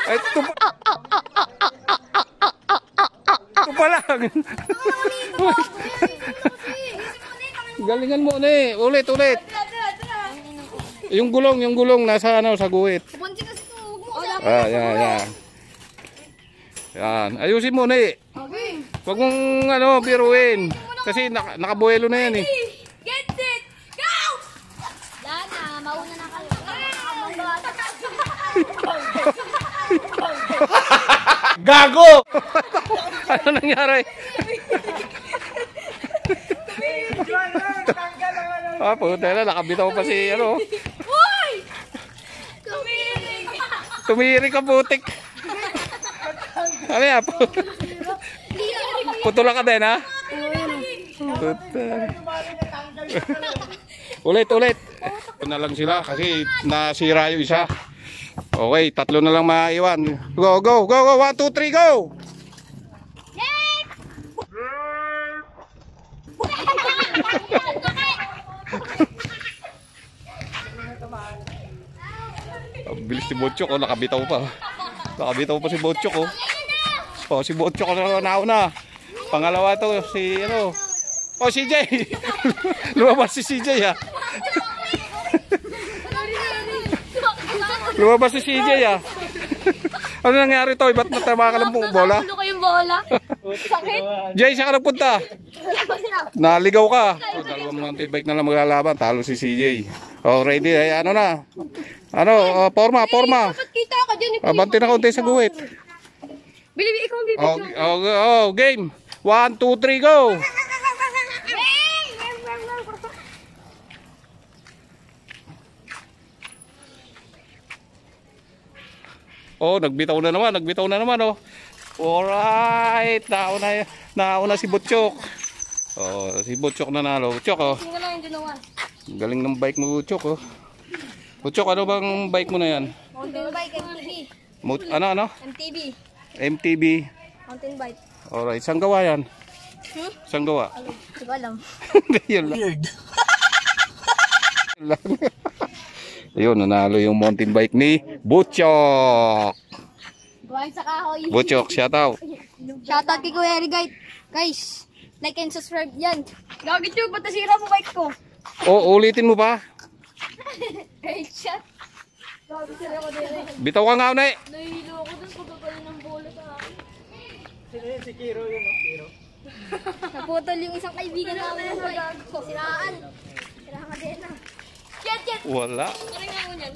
Ay, ito pa lang. Galingan mo na eh. Ulit. Yung gulong nasa ano sa guhit. Yan. Yan. Ayusin mo na eh. Huwag mong ano, biruin. Kasi nakabuelo na yan eh. Get it! Go! Lana, mauna na kayo. Gago! Ano nangyari? Puta na, nakabitaw pa si ano. Uy! Tumiri ka putik. Ano yan? Putula ka din ha? Puta. Ulit. Ito na lang sila kasi nasira yung isa. Okay, 3 na lang maiwan. Go. 1, 2, 3, go! Bilis si Botchok, oh, nakabitaw pa si Botchok, oh. Oh, si Botchok na nauna. Pangalawa to si ano. Oh, CJ. Lumabas si CJ ha. Lumabas si CJ ha. Ano nangyari to? Ba't natama ka ng bola? Ano kayong bola? Sakit? Jay, saan ka nagpunta? Naligaw ka. Oh, dalawang mountain bike na lang maglalaban. Talo si CJ. Oh, ready. Ay, ano na? Ano? Forma. Dapat kita ka dyan. Banti na kaunti sa guhit. Ikaw ang bibig. Oh, game. 1, 2, 3, go! Oh, nagbitaw na naman, oh. Alright, nauna si Butchok. Oh, si Butchok nanalo. Butchok, oh. Galing ng bike mo, Butchok, oh. Butchok, ano bang bike mo na yan? Mountain bike, MTB. Ano? MTB. Mountain bike. Alright, saan gawa yan? Saan gawa? Hindi ko alam. Yun lang. Yun, nanalo yung mountain bike ni Butchok. Buhay sa kahoy. Butchok, shout out. Shoutout kay Kuya Eric, guys. Like and subscribe yan. Lagi tube, ba't nasira mo bike ko? Oh, ulitin mo pa. Great shot. Bitaw ka nga una eh. Nahihilo ako dun pagkakalit ng bola sa akin. Si Kiro yun, no? Kiro. Naputol yung isang kaibigan namin ng bike. Siraan ka din na. Shit! Wala. Tara nga mo yan.